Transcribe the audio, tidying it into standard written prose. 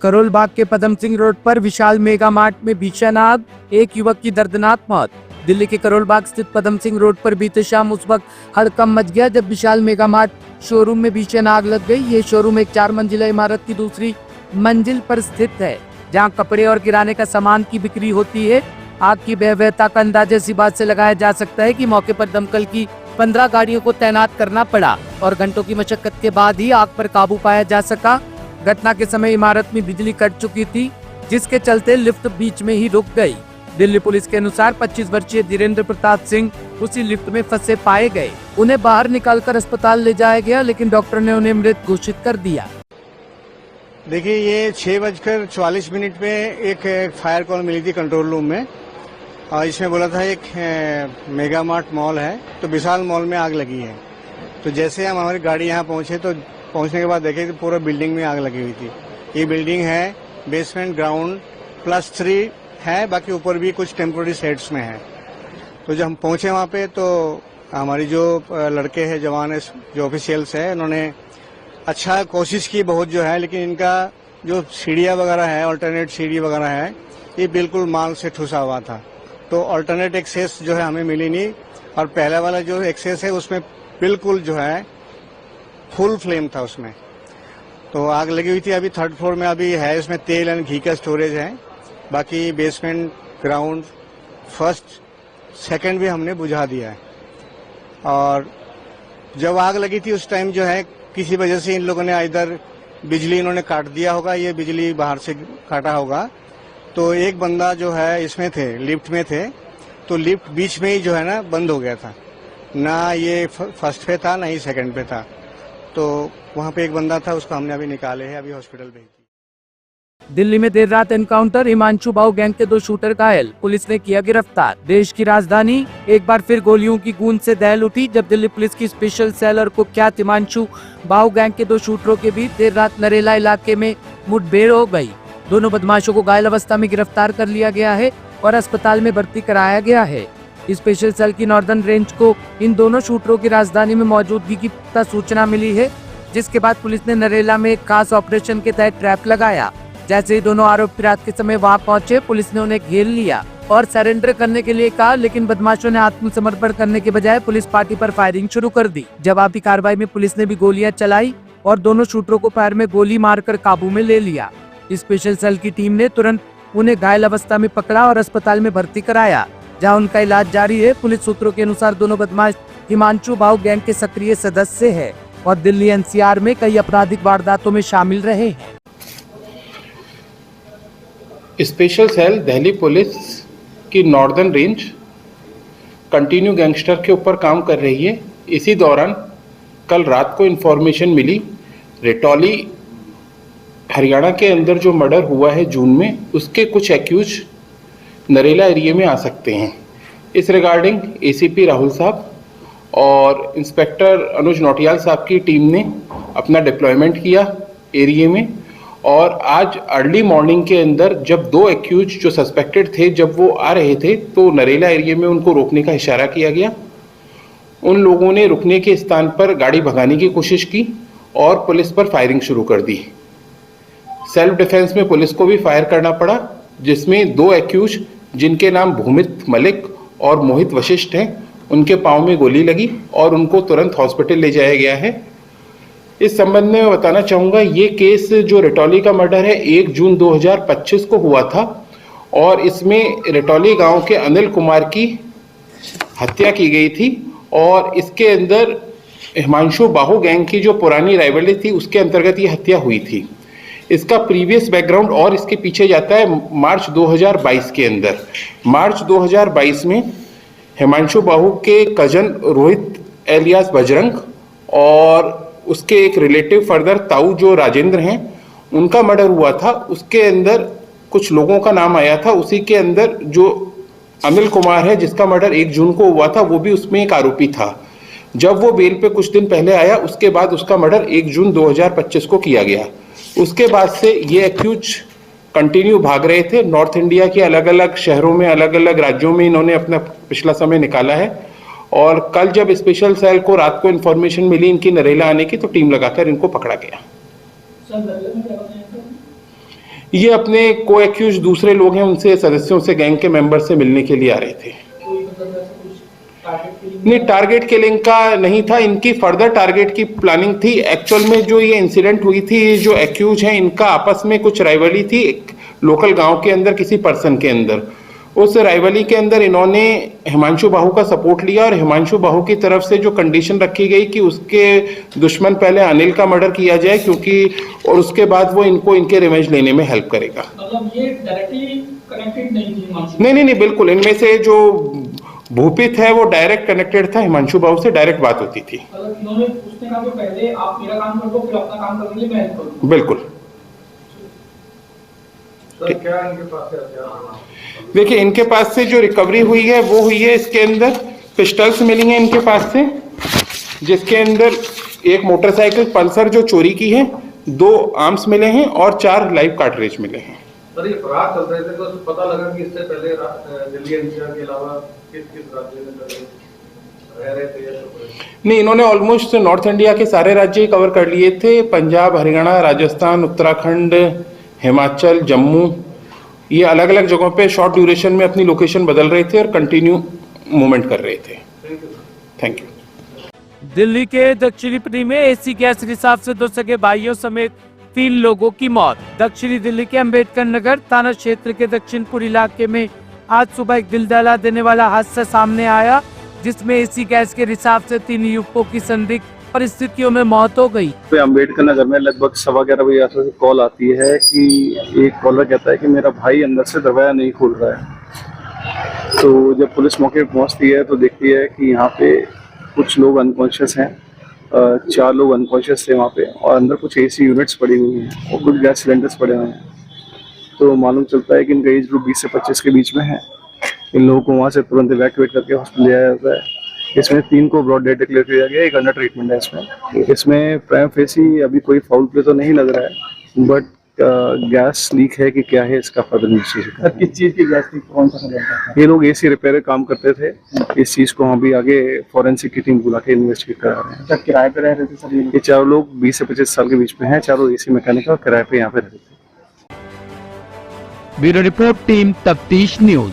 करोल बाग के पदम सिंह रोड पर विशाल mega mart में भीषण आग, एक युवक की दर्दनाक मौत। दिल्ली के करोल बाग स्थित पदम सिंह रोड पर बीते शाम उस वक्त हड़कंप मच गया जब विशाल मेगा मार्ट शोरूम में भीषण आग लग गई। ये शोरूम एक 4 मंजिला इमारत की दूसरी मंजिल पर स्थित है, जहां कपड़े और किराने का सामान की बिक्री होती है। आग की भयावहता का अंदाजा इसी बात से लगाया जा सकता है कि मौके पर दमकल की 15 गाड़ियों को तैनात करना पड़ा और घंटों की मशक्कत के बाद ही आग पर काबू पाया जा सका। घटना के समय इमारत में बिजली कट चुकी थी, जिसके चलते लिफ्ट बीच में ही रुक गई। दिल्ली पुलिस के अनुसार 25 वर्षीय धीरेन्द्र प्रताप सिंह उसी लिफ्ट में फंसे पाए गए। उन्हें बाहर निकालकर अस्पताल ले जाया गया, लेकिन डॉक्टर ने उन्हें मृत घोषित कर दिया। देखिए, ये 6:44 पे एक फायर कॉल मिली थी कंट्रोल रूम में, और इसमें बोला था एक मेगा मार्ट मॉल है, तो विशाल मॉल में आग लगी है। तो जैसे हम हमारी गाड़ी यहाँ पहुंचे तो पहुंचने के बाद देखे तो पूरा बिल्डिंग में आग लगी हुई थी। ये बिल्डिंग है बेसमेंट ग्राउंड +3 है, बाकी ऊपर भी कुछ टेम्पोररी सेट्स में है। तो जब हम पहुंचे वहाँ पे तो हमारी जो लड़के हैं, जवान है, जो ऑफिशियल्स है, उन्होंने अच्छा कोशिश की बहुत जो है, लेकिन इनका जो सीढ़ियाँ वगैरह है, अल्टरनेट सीढ़ी वगैरह है, ये बिल्कुल माल से ठुसा हुआ था। तो अल्टरनेट एक्सेस जो है हमें मिली नहीं, और पहला वाला जो एक्सेस है उसमें बिल्कुल जो है फुल फ्लेम था उसमें। तो आग लगी हुई थी। अभी 3rd फ्लोर में अभी है, इसमें तेल एंड घी का स्टोरेज है। बाकी बेसमेंट ग्राउंड 1st 2nd भी हमने बुझा दिया है। और जब आग लगी थी उस टाइम जो है किसी वजह से इन लोगों ने इधर बिजली इन्होंने काट दिया होगा, ये बिजली बाहर से काटा होगा। तो एक बंदा जो है इसमें थे, लिफ्ट में थे, तो लिफ्ट बीच में ही जो है ना बंद हो गया था। ना ये 1st पे था, ना ही 2nd पे था। तो वहाँ पे एक बंदा था, उसको हमने अभी निकाले है, अभी हॉस्पिटल भेज दिया। दिल्ली में देर रात एनकाउंटर, हिमांशु बाहु गैंग के 2 शूटर घायल, पुलिस ने किया गिरफ्तार। देश की राजधानी एक बार फिर गोलियों की गूंज से दहल उठी जब दिल्ली पुलिस की स्पेशल सेल और कुख्यात हिमांशु बाहु गैंग के 2 शूटरों के बीच देर रात नरेला इलाके में मुठभेड़ हो गई। दोनों बदमाशों को घायल अवस्था में गिरफ्तार कर लिया गया है और अस्पताल में भर्ती कराया गया है। स्पेशल सेल की नॉर्दर्न रेंज को इन दोनों शूटरों की राजधानी में मौजूदगी की सूचना मिली है, जिसके बाद पुलिस ने नरेला में एक खास ऑपरेशन के तहत ट्रैप लगाया। जैसे ही दोनों आरोपी रात के समय वहां पहुंचे, पुलिस ने उन्हें घेर लिया और सरेंडर करने के लिए कहा, लेकिन बदमाशों ने आत्मसमर्पण करने के बजाय पुलिस पार्टी पर फायरिंग शुरू कर दी। जवाबी कार्रवाई में पुलिस ने भी गोलियां चलाई और दोनों शूटरों को पैर में गोली मारकर काबू में ले लिया। स्पेशल सेल की टीम ने तुरंत उन्हें घायल अवस्था में पकड़ा और अस्पताल में भर्ती कराया, जहां उनका इलाज जारी है। पुलिस सूत्रों के अनुसार दोनों बदमाश हिमांशु बाहु गैंग के सक्रिय सदस्य हैं और दिल्ली NCR में कई आपराधिक वारदातों में शामिल रहे हैं। स्पेशल सेल दिल्ली पुलिस की नॉर्दर्न रेंज कंटिन्यू गैंगस्टर के ऊपर काम कर रही है। इसी दौरान कल रात को इन्फॉर्मेशन मिली, रेटौली हरियाणा के अंदर जो मर्डर हुआ है जून में, उसके कुछ एक्यूज नरेला एरिया में आ सकते हैं। इस रिगार्डिंग ACP राहुल साहब और इंस्पेक्टर अनुज नौटियाल साहब की टीम ने अपना डिप्लॉयमेंट किया एरिया में, और आज अर्ली मॉर्निंग के अंदर जब 2 एक्यूज जो सस्पेक्टेड थे, जब वो आ रहे थे तो नरेला एरिया में उनको रोकने का इशारा किया गया। उन लोगों ने रुकने के स्थान पर गाड़ी भगाने की कोशिश की और पुलिस पर फायरिंग शुरू कर दी। सेल्फ डिफेंस में पुलिस को भी फायर करना पड़ा, जिसमें 2 एक्यूज जिनके नाम भूमित मलिक और मोहित वशिष्ठ हैं, उनके पाँव में गोली लगी और उनको तुरंत हॉस्पिटल ले जाया गया है। इस संबंध में मैं बताना चाहूँगा, ये केस जो रेटौली का मर्डर है 1 जून 2025 को हुआ था, और इसमें रेटौली गांव के अनिल कुमार की हत्या की गई थी, और इसके अंदर हिमांशु बाहु गैंग की जो पुरानी राइवलरी थी उसके अंतर्गत ये हत्या हुई थी। इसका प्रीवियस बैकग्राउंड और इसके पीछे जाता है मार्च 2022 के अंदर। मार्च 2022 में हिमांशु बाहु के कजन रोहित एलियास बजरंग और उसके एक रिलेटिव फर्दर ताऊ जो राजेंद्र हैं, उनका मर्डर हुआ था। उसके अंदर कुछ लोगों का नाम आया था, उसी के अंदर जो अनिल कुमार है जिसका मर्डर 1 जून को हुआ था, वो भी उसमें एक आरोपी था। जब वो बेल पे कुछ दिन पहले आया, उसके बाद उसका मर्डर 1 जून 2025 को किया गया। उसके बाद से ये एक्यूज कंटिन्यू भाग रहे थे। नॉर्थ इंडिया के अलग अलग शहरों में, अलग अलग राज्यों में इन्होंने अपना पिछला समय निकाला है, और कल जब स्पेशल सेल को रात को इन्फॉर्मेशन मिली इनकी नरेला आने की, तो टीम लगाकर इनको पकड़ा गया। ये अपने को एक्यूज दूसरे लोग हैं उनसे सदस्यों से गैंग के मेंबर से मिलने के लिए आ रहे थे। नहीं, टारगेट किलिंग का नहीं था, इनकी फर्दर टारगेट की प्लानिंग थी। एक्चुअल में जो ये इंसिडेंट हुई थी, ये जो एक्यूज हैं इनका आपस में कुछ राइवली थी एक लोकल गांव के अंदर किसी पर्सन के अंदर। उस राइवली के अंदर इन्होंने हिमांशु बाहू का सपोर्ट लिया और हिमांशु बाहू की तरफ से जो कंडीशन रखी गई कि उसके दुश्मन पहले अनिल का मर्डर किया जाए क्योंकि और उसके बाद वो इनको इनके रिवेंज लेने में हेल्प करेगा। मतलब ये डायरेक्टली कनेक्टेड नहीं थी हिमांशु? नहीं, बिल्कुल। इनमें से जो भूपित है वो डायरेक्ट कनेक्टेड था, हिमांशु बाबू से डायरेक्ट बात होती थी। मतलब इन्होंने उसने कहा कि पहले आप मेरा काम कर दो फिर अपना काम करने के लिए मैं हेल्प करूंगा। बिल्कुल। सर क्या इनके पास से हथियार? देखिए, इनके पास से जो रिकवरी हुई है वो हुई है, इसके अंदर पिस्टल्स मिली हैं इनके पास से, जिसके अंदर एक मोटरसाइकिल पल्सर जो चोरी की है, 2 आर्म्स मिले हैं और 4 लाइव कार्ट्रिज मिले हैं। सर ये फरार चल रहे थे तो पता लगा कि इससे पहले दिल्ली एनसीआर के अलावा किस राज्य में रह रहे थे? नहीं, इन्होंने ऑलमोस्ट नॉर्थ इंडिया के सारे राज्य कवर कर लिए थे। पंजाब, हरियाणा, राजस्थान, उत्तराखंड, हिमाचल, जम्मू, ये अलग अलग जगहों पे शॉर्ट ड्यूरेशन में अपनी लोकेशन बदल रहे थे और कंटिन्यू मूवमेंट कर रहे थे। Thank you. दिल्ली के दक्षिणी पुरी में एसी गैस रिसाव से 2 सगे भाइयों समेत 3 लोगों की मौत। दक्षिणी दिल्ली के अंबेडकर नगर थाना क्षेत्र के दक्षिणपुर इलाके में आज सुबह एक दिल दहला देने वाला हादसा सामने आया, जिसमें एसी गैस के रिसाव से 3 युवकों की संदिग्ध परिस्थितियों में मौत हो गई। अंबेडकर नगर में लगभग 11:15 बजे आसपास कॉल आती है कि एक कॉलर कहता है कि मेरा भाई अंदर से दरवाजा नहीं खुल रहा है। तो जब पुलिस मौके पर पहुंचती है तो देखती है कि यहाँ पे कुछ लोग अनकॉन्शियस हैं, 4 लोग अनकॉन्शियस थे वहाँ पे, और अंदर कुछ एसी यूनिट्स पड़ी हुई हैं और कुछ गैस सिलेंडर्स पड़े हुए हैं। तो मालूम चलता है कि इनका एज ग्रुप 20 से 25 के बीच में है। इन लोगों को वहाँ से तुरंत इवैक्यूएट करके हॉस्पिटल ले आया जाता है। इसमें 3 को ब्रॉड डेड डिक्लेयर किया गया, एक अंडर ट्रीटमेंट है इसमें प्राइम फेसी अभी कोई फाउल प्ले तो नहीं लग रहा है, बट गैस लीक है कि क्या है इसका फर्दर इन्वेस्टिगेशन। किस चीज की गैस लीक? कौन सा सिलेंडर? ये लोग एसी रिपेयर काम करते थे, इस चीज को हम भी आगे फॉरेंसिक की टीम बुला के इन्वेस्टिगेट करा रहे हैं। सर किराए पे रह रहे थे सर ये 4 लोग 20 से 25 साल के बीच में हैं, चारों एसी मैकेनिक और किराए पे यहाँ पे रहते थे। ब्यूरो रिपोर्ट, टीम तफ्तीश न्यूज।